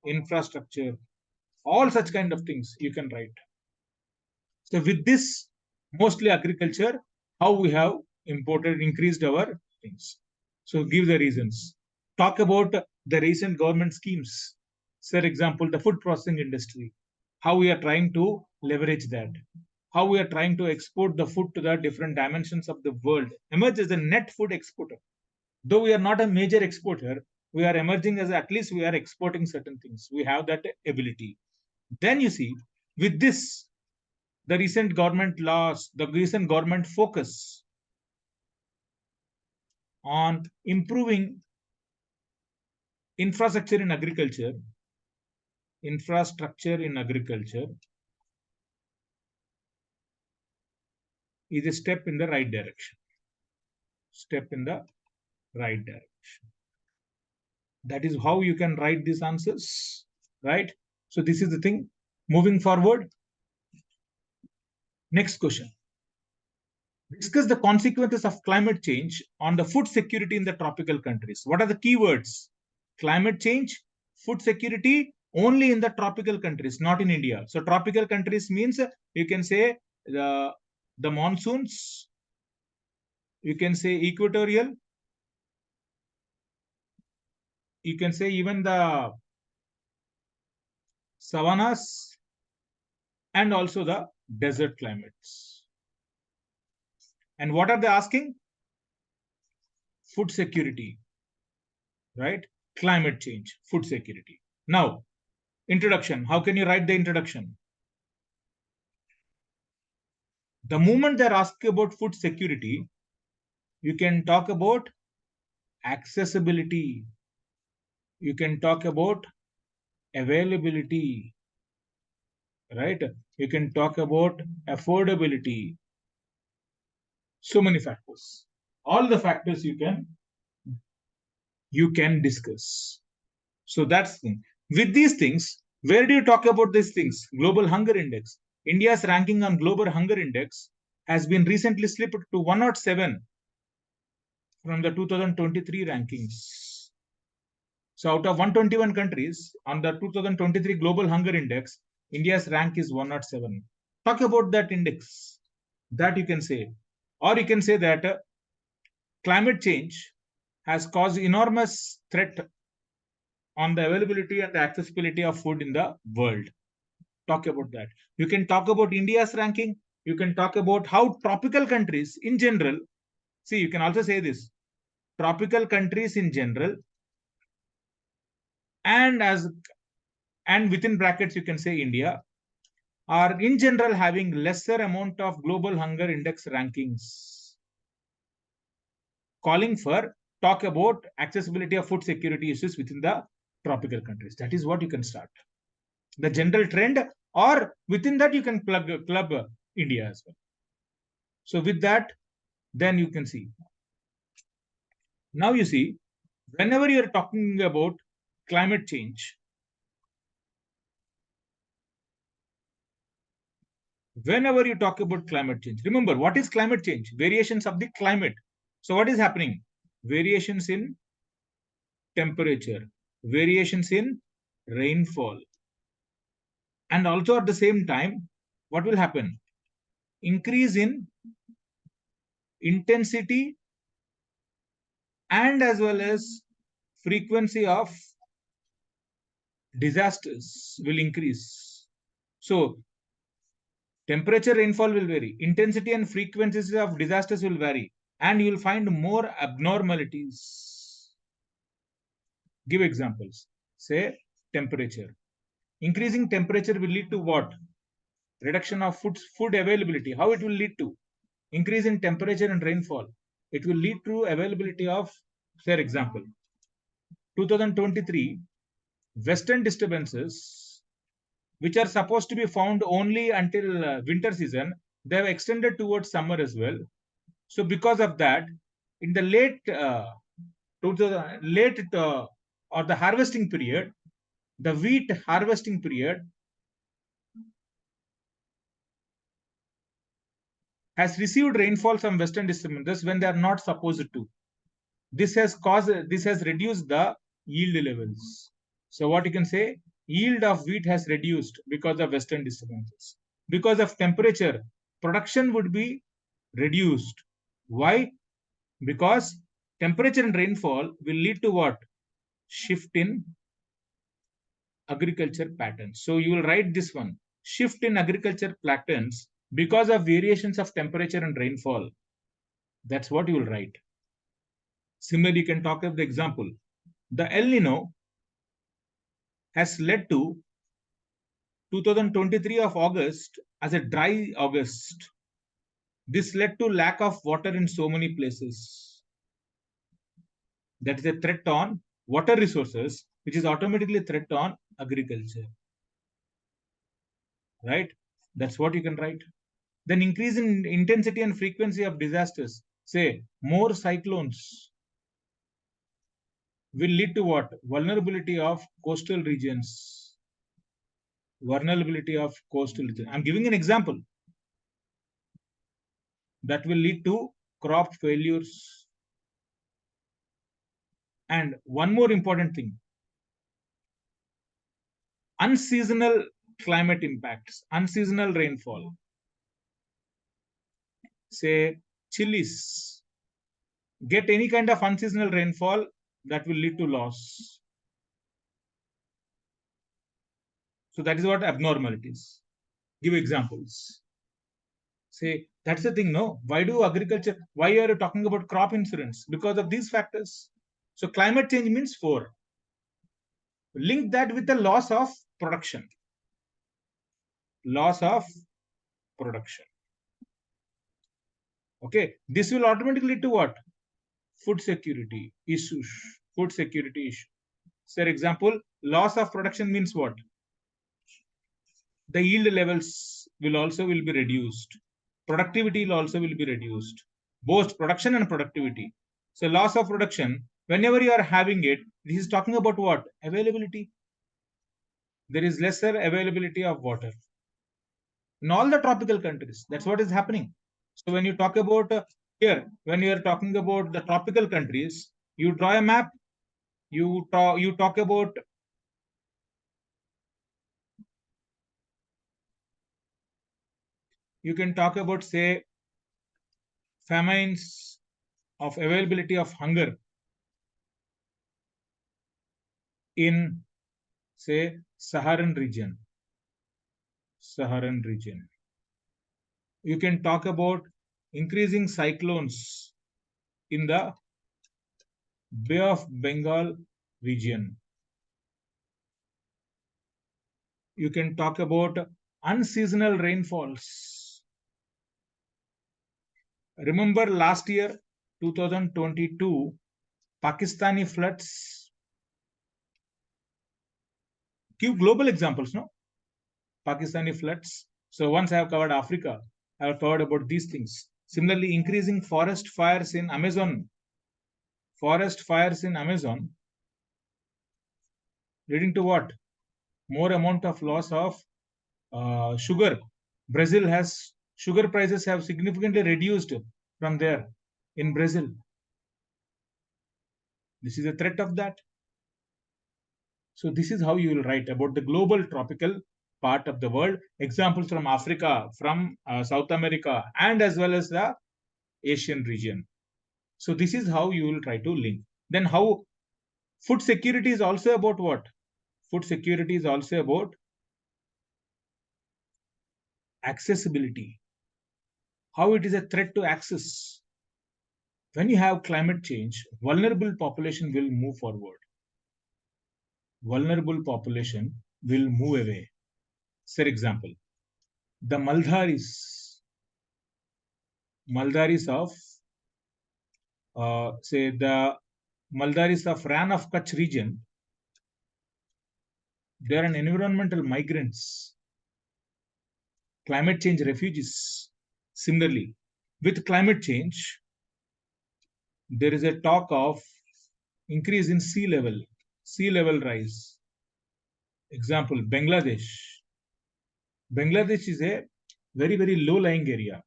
infrastructure, All such kind of things you can write. So with this, mostly agriculture, how we have increased our things. So give the reasons. Talk about the recent government schemes. For example, the food processing industry, how we are trying to leverage that, how we are trying to export the food to the different dimensions of the world, emerge as a net food exporter. Though we are not a major exporter, we are emerging as at least we are exporting certain things. We have that ability. Then you see, with this, the recent government laws, the recent government focus on improving infrastructure in agriculture, is a step in the right direction. Step in the right direction. That is how you can write these answers, right? So this is the thing. Moving forward, next question. Discuss the consequences of climate change on the food security in the tropical countries. What are the keywords? Climate change, food security only in the tropical countries, not in India. So tropical countries means you can say the monsoons, you can say equatorial, you can say even the savannas, and also the desert climates. And what are they asking? Food security, right? Climate change, food security. Now, introduction. How can you write the introduction? The moment they're asking about food security, you can talk about accessibility. You can talk about availability, right? You can talk about affordability. So many factors. All the factors you can discuss. So that's the thing. With these things, where do you talk about these things? Global Hunger Index. India's ranking on Global Hunger Index has been recently slipped to 107 from the 2023 rankings. So out of 121 countries on the 2023 Global Hunger Index, India's rank is 107. Talk about that index. That you can say. Or you can say that climate change has caused enormous threat on the availability and the accessibility of food in the world. Talk about that. You can talk about India's ranking. You can talk about how tropical countries in general, see, you can also say this, tropical countries in general, and within brackets, you can say India, are in general having lesser amount of global hunger index rankings, calling for talk about accessibility of food security issues within the tropical countries. That is what you can start. The general trend, or within that you can club India as well. So with that, then you can see. Now you see, whenever you are talking about climate change, whenever you talk about climate change, remember what is climate change? Variations of the climate. So what is happening? Variations in temperature, variations in rainfall. And also at the same time, what will happen? Increase in intensity and as well as frequency of disasters will increase. So temperature, rainfall will vary, intensity and frequencies of disasters will vary, and you will find more abnormalities. Give examples. Say temperature. Increasing temperature will lead to what? Reduction of food availability. How it will lead to? Increase in temperature and rainfall. It will lead to availability of, say, example, 2023 western disturbances, which are supposed to be found only until winter season, they have extended towards summer as well. So because of that, in the late or the harvesting period, the wheat harvesting period has received rainfall from western disturbances when they are not supposed to. This has reduced the yield levels. So what you can say, yield of wheat has reduced because of western disturbances. Because of temperature, production would be reduced. Why? Because temperature and rainfall will lead to what? Shift in agriculture patterns. So you will write this one. Shift in agriculture patterns because of variations of temperature and rainfall. That's what you will write. Similarly, you can talk of the example. The El Nino has led to 2023 of August as a dry August. This led to lack of water in so many places. That is a threat on water resources, which is automatically a threat on agriculture. Right? That's what you can write. Then increase in intensity and frequency of disasters. Say more cyclones will lead to what? Vulnerability of coastal regions. Vulnerability of coastal regions. I'm giving an example. That will lead to crop failures. And one more important thing, unseasonal climate impacts, unseasonal rainfall. Say chilies get any kind of unseasonal rainfall, that will lead to loss. So that is what abnormalities. Give examples. Say that's the thing, no? Why do agriculture? Why are you talking about crop insurance? Because of these factors. So climate change means 4. Link that with the loss of production. Loss of production. Okay, this will automatically lead to what? Food security issues. Food security issue. For example, loss of production means what? The yield levels will be reduced. Productivity will be reduced. Both production and productivity. So loss of production, whenever you are having it, this is talking about what? Availability. There is lesser availability of water in all the tropical countries. That's what is happening. So when you talk about here, when you are talking about the tropical countries, you draw a map. You talk about you can talk about say famines of availability of hunger in say Saharan region. Saharan region. You can talk about increasing cyclones in the Bay of Bengal region. You can talk about unseasonal rainfalls. Remember last year, 2022, Pakistani floods. Give global examples, no? Pakistani floods. So once I have covered Africa, I have covered about these things. Similarly, increasing forest fires in Amazon. Forest fires in Amazon leading to what? More amount of loss of sugar. Brazil has sugar prices have significantly reduced from there in Brazil. This is a threat of that. So this is how you will write about the global tropical part of the world. Examples from Africa, from South America, and as well as the Asian region. So this is how you will try to link. Then how food security is also about what? Food security is also about accessibility. How it is a threat to access. When you have climate change, vulnerable population will move forward. Vulnerable population will move away. For example, the Maldaris of say the Maldaris of Ran of Kutch region, they are an environmental migrants, climate change refugees. Similarly, with climate change, there is a talk of increase in sea level rise. Example, Bangladesh. Bangladesh is a very low-lying area.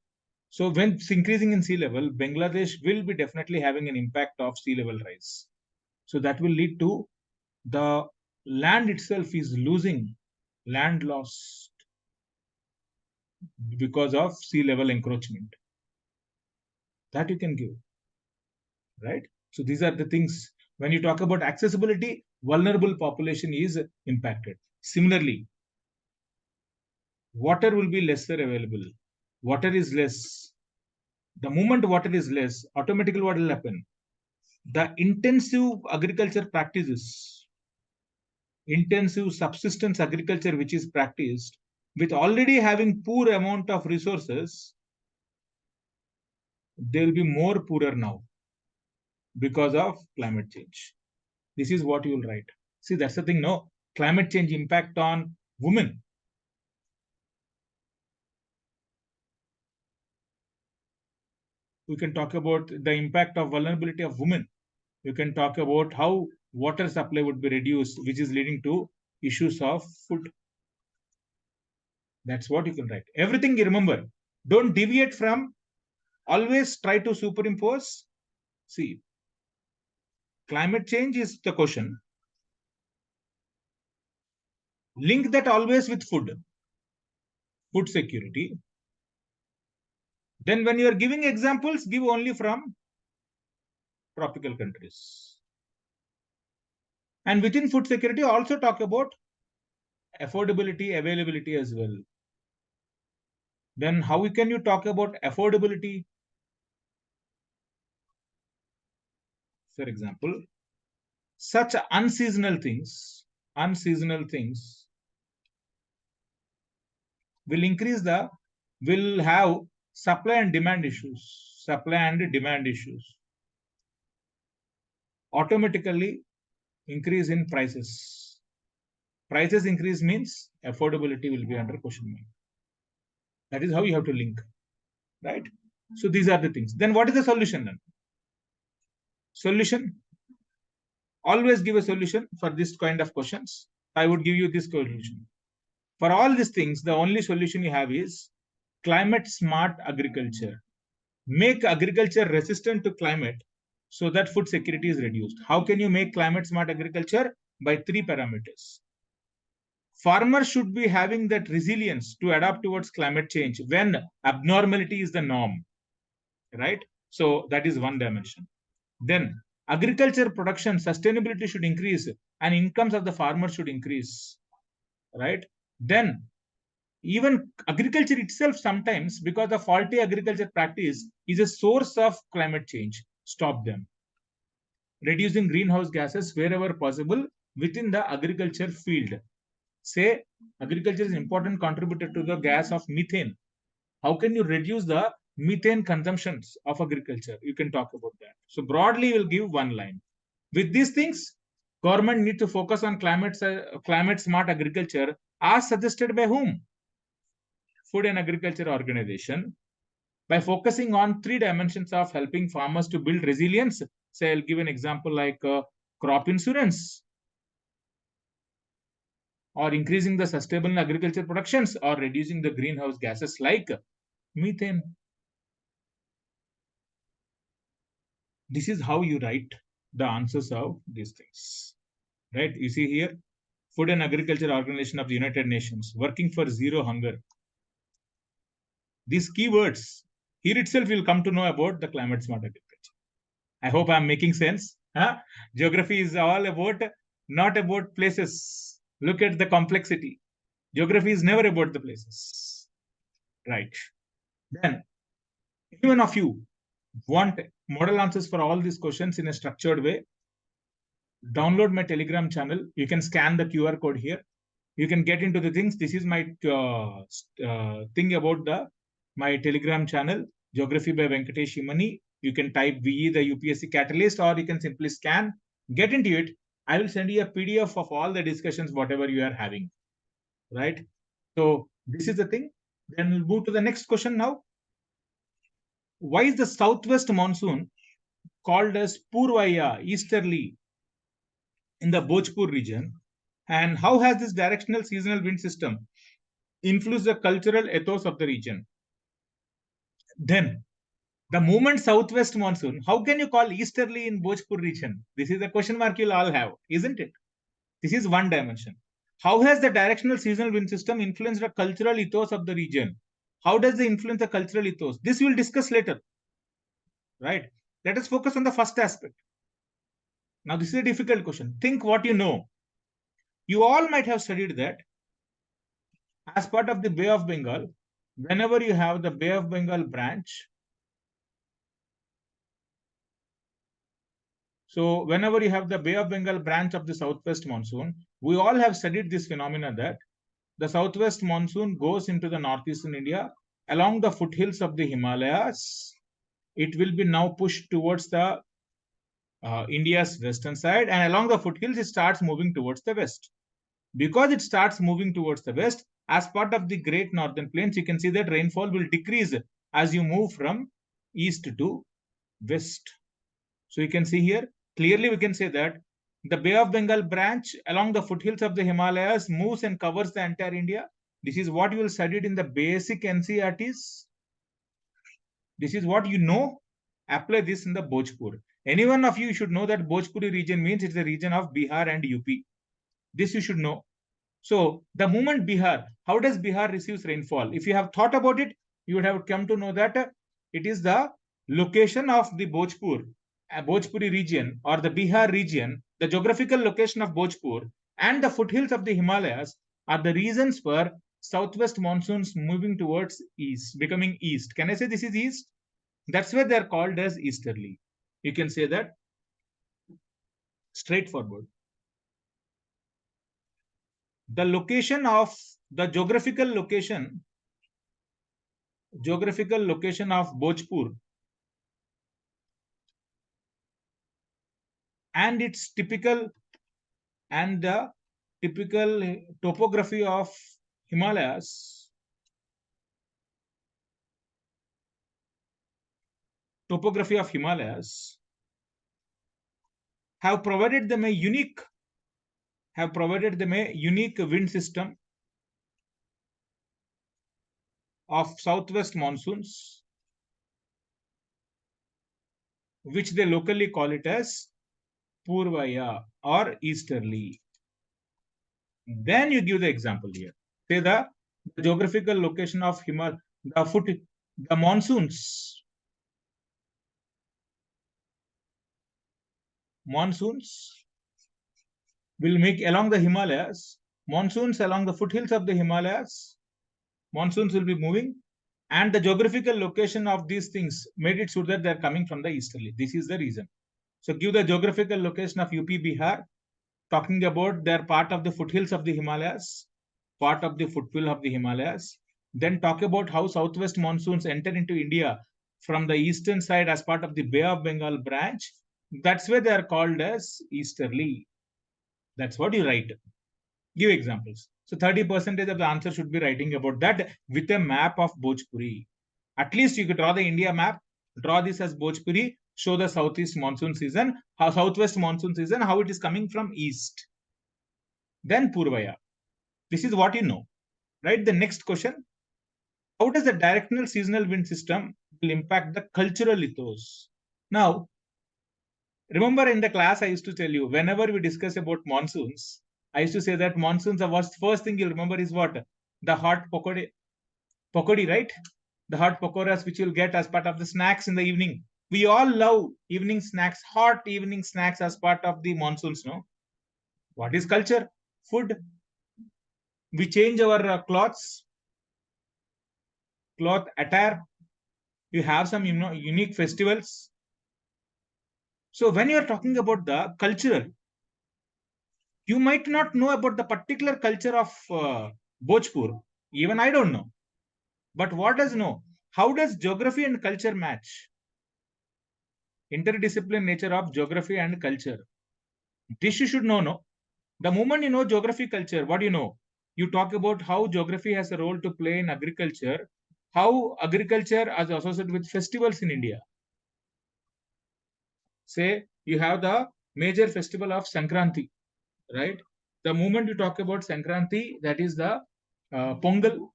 So when it's increasing in sea level, Bangladesh will be definitely having an impact of sea level rise. So that will lead to the land itself is losing land loss because of sea level encroachment. That you can give, right? So these are the things. When you talk about accessibility, vulnerable population is impacted. Similarly, water will be lesser available. Water is less. The moment water is less, automatically what will happen? The intensive agriculture practices, intensive subsistence agriculture which is practiced with already having poor amount of resources, they will be more poorer now because of climate change. This is what you will write. See, that's the thing. No, climate change impact on women. We can talk about the impact of vulnerability of women. You can talk about how water supply would be reduced, which is leading to issues of food. That's what you can write. Everything you remember. Don't deviate from, always try to superimpose. See, climate change is the question. Link that always with food, food security. Then when you are giving examples, give only from tropical countries. And within food security, also talk about affordability, availability as well. Then how can you talk about affordability? For example, such unseasonal things will increase the, will have supply and demand issues, automatically increase in prices. Prices increase means affordability will be under question mark. That is how you have to link, right? So these are the things. Then what is the solution then? Solution. Always give a solution for this kind of questions. I would give you this solution. For all these things, the only solution you have is climate smart agriculture. Make agriculture resistant to climate so that food security is reduced. How can you make climate smart agriculture? By three parameters. Farmers should be having that resilience to adapt towards climate change when abnormality is the norm, right? So that is one dimension. Then agriculture production sustainability should increase and incomes of the farmers should increase, right? Then even agriculture itself sometimes, because the faulty agriculture practice is a source of climate change, stop them. Reducing greenhouse gases wherever possible within the agriculture field. Say agriculture is an important contributor to the gas of methane. How can you reduce the methane consumptions of agriculture? You can talk about that. So broadly, we'll give one line. With these things, government need to focus on climate smart agriculture as suggested by whom? Food and Agriculture Organization. By focusing on three dimensions of helping farmers to build resilience. Say, I'll give an example like crop insurance, or increasing the sustainable agriculture productions, or reducing the greenhouse gases like methane. This is how you write the answers of these things, right? You see here, Food and Agriculture Organization of the United Nations, working for zero hunger. These keywords, here itself you'll come to know about the climate smart agriculture. I hope I'm making sense. Huh? Geography is all about, not about places. Look at the complexity. Geography is never about the places, right? Then, anyone of you want model answers for all these questions in a structured way, download my Telegram channel. You can scan the QR code here. You can get into the things. This is my thing about my Telegram channel, Geography by Venkatesh. You can type VE, the UPSC catalyst, or you can simply scan, get into it. I will send you a PDF of all the discussions, whatever you are having, right? So this is the thing. Then we'll move to the next question now. Why is the southwest monsoon called as Purvaya, easterly, in the Bhojpur region? And how has this directional seasonal wind system influenced the cultural ethos of the region? Then, the movement southwest monsoon, how can you call easterly in Bhojpur region? This is the question mark you'll all have, isn't it? This is one dimension. How has the directional seasonal wind system influenced the cultural ethos of the region? How does it influence the cultural ethos? This we'll discuss later, right? Let us focus on the first aspect. Now, this is a difficult question. Think what you know. You all might have studied that as part of the Bay of Bengal, whenever you have the Bay of Bengal branch, so whenever you have the Bay of Bengal branch of the southwest monsoon, we all have studied this phenomena that the southwest monsoon goes into the northeastern India along the foothills of the Himalayas. It will be now pushed towards the India's western side, and along the foothills, it starts moving towards the west. Because it starts moving towards the west, as part of the Great Northern Plains, you can see that rainfall will decrease as you move from east to west. So you can see here, clearly we can say that the Bay of Bengal branch along the foothills of the Himalayas moves and covers the entire India. This is what you will study in the basic NCERTs. This is what you know. Apply this in the Bhojpur. Any one of you should know that Bhojpuri region means it's the region of Bihar and UP. This you should know. So the moment Bihar, how does Bihar receives rainfall? If you have thought about it, you would have come to know that it is the location of the Bhojpuri region or the Bihar region, the geographical location of Bhojpur and the foothills of the Himalayas are the reasons for southwest monsoons moving towards east, becoming east. Can I say this is east? That's why they're called as easterly. You can say that straightforward. The location of the geographical location of Bhojpur and its typical and the typical topography of Himalayas have provided them a unique wind system of southwest monsoons, which they locally call it as Purvaya or easterly. Then you give the example here. Say the geographical location of the monsoons will make along the Himalayas, monsoons along the foothills of the Himalayas, monsoons will be moving, and the geographical location of these things made it so that they're coming from the easterly. This is the reason. So give the geographical location of UP, Bihar, talking about they're part of the foothills of the Himalayas, part of the foothill of the Himalayas. Then talk about how southwest monsoons enter into India from the eastern side as part of the Bay of Bengal branch. That's why they are called as easterly. That's what you write. Give examples. So 30% of the answer should be writing about that with a map of Bhojpuri. At least you could draw the India map, draw this as Bhojpuri, show the southwest monsoon season, how it is coming from east. Then Purvaya. This is what you know. Right? The next question. How does the directional seasonal wind system will impact the cultural ethos? Now, remember in the class I used to tell you, whenever we discuss about monsoons, I used to say that monsoons are first thing you'll remember is what? The hot pakodi, right? The hot pakoras which you'll get as part of the snacks in the evening. We all love evening snacks, hot evening snacks as part of the monsoons, no? What is culture? Food. We change our cloth attire. You have some unique festivals. So when you are talking about the cultural, you might not know about the particular culture of Bhojpur. Even I don't know. But what does know? How does geography and culture match? Interdisciplinary nature of geography and culture. This you should know, no? The moment you know geography, culture, what do you know? You talk about how geography has a role to play in agriculture, how agriculture is associated with festivals in India. Say you have the major festival of Sankranti, right? The moment you talk about Sankranti, that is the Pongal,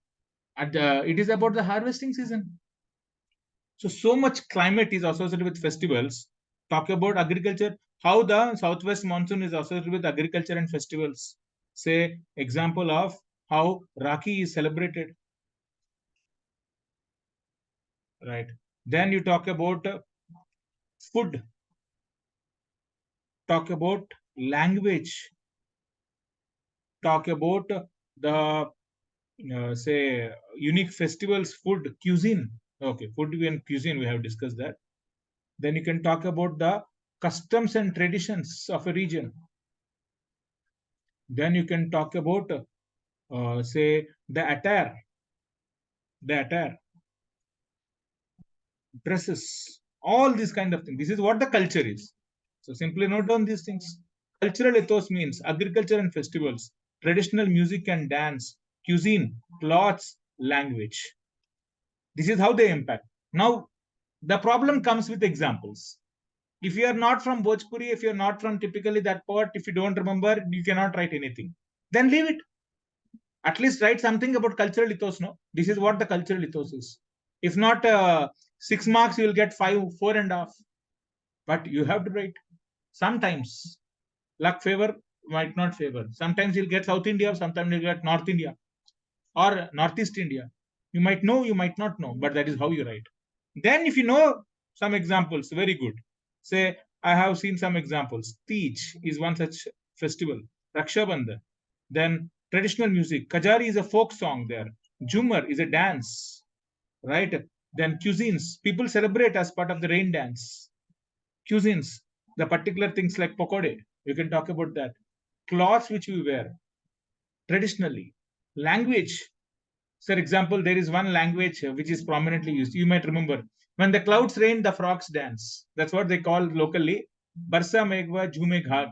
it is about the harvesting season. So much climate is associated with festivals. Talk about agriculture, how the southwest monsoon is associated with agriculture and festivals. Say example of how Rakhi is celebrated, right? Then you talk about food, talk about language, talk about the say unique festivals, food, cuisine. Okay, food and cuisine, we have discussed that. Then you can talk about the customs and traditions of a region. Then you can talk about say the attire, dresses, all these kind of things. This is what the culture is. So simply note down these things. Cultural ethos means agriculture and festivals, traditional music and dance, cuisine, clothes, language. This is how they impact. Now, the problem comes with examples. If you are not from Bhojpuri, if you are not from typically that part, if you don't remember, you cannot write anything. Then leave it. At least write something about cultural ethos. No, this is what the cultural ethos is. If not 6 marks, you will get 5, 4.5. But you have to write. Sometimes luck favor might not favor. Sometimes you'll get South India, sometimes you'll get North India or Northeast India. You might know, you might not know, but that is how you write. Then, if you know some examples, very good. Say, I have seen some examples. Tej is one such festival. Raksha Bandhan. Then traditional music. Kajari is a folk song there. Jhumar is a dance, right? Then cuisines. People celebrate as part of the rain dance. Cuisines. The particular things like pakode. You can talk about that. Clothes which we wear traditionally. Language. For example, there is one language which is prominently used. You might remember when the clouds rain, the frogs dance. That's what they call locally Barsa Megva Jhume Ghag.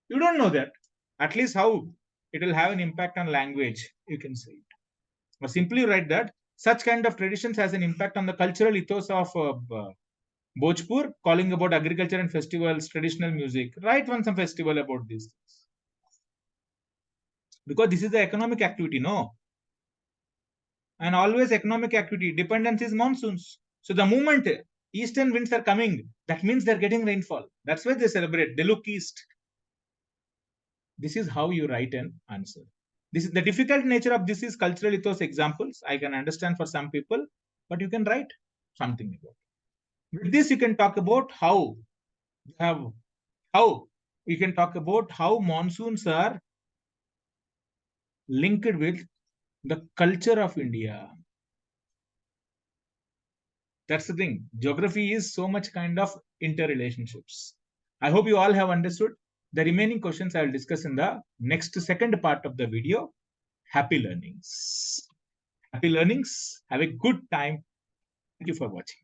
You don't know that. At least how it will have an impact on language, you can say it. Or simply write that such kind of traditions has an impact on the cultural ethos of Bhojpur, calling about agriculture and festivals, traditional music. Write one some festival about these things. Because this is the economic activity, no? And always economic activity dependence is monsoons. So the moment eastern winds are coming, that means they're getting rainfall. That's why they celebrate. They look east. This is how you write an answer. This is the difficult nature of this is cultural ethos examples. I can understand for some people, but you can write something about it. With this, you can talk about how how you can talk about how monsoons are linked with the culture of India. That's the thing. Geography is so much kind of interrelationships. I hope you all have understood. The remaining questions I will discuss in the next second part of the video. Happy learnings. Happy learnings. Have a good time. Thank you for watching.